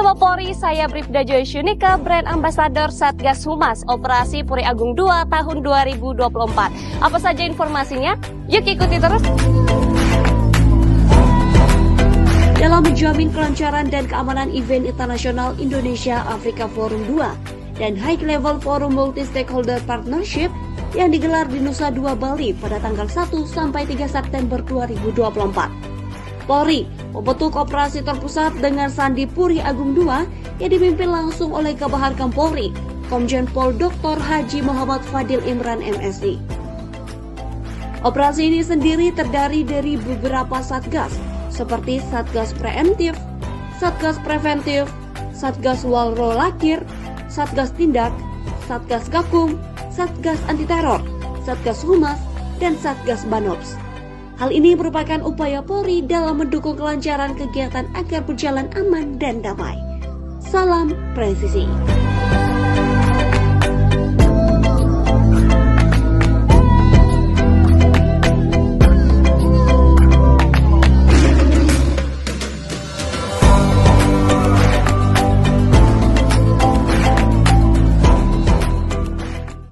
Halo Polri, saya Bribda Joy Shunika, Brand Ambassador Satgas Humas, Operasi Puri Agung 2 tahun 2024. Apa saja informasinya? Yuk ikuti terus. Dalam menjamin kelancaran dan keamanan event internasional Indonesia Africa Forum 2 dan High Level Forum Multi Stakeholder Partnership yang digelar di Nusa Dua Bali pada tanggal 1 sampai 3 September 2024. Polri membentuk operasi terpusat dengan Sandi Puri Agung 2 yang dipimpin langsung oleh Kabahar Kampolri, Komjen Pol Dr. Haji Muhammad Fadil Imran MSI. Operasi ini sendiri terdiri dari beberapa satgas seperti Satgas Preemptif, Satgas Preventif, Satgas Walrolakir, Satgas Tindak, Satgas Gakum, Satgas Anti Teror, Satgas Humas, dan Satgas Banops. Hal ini merupakan upaya Polri dalam mendukung kelancaran kegiatan agar berjalan aman dan damai. Salam presisi.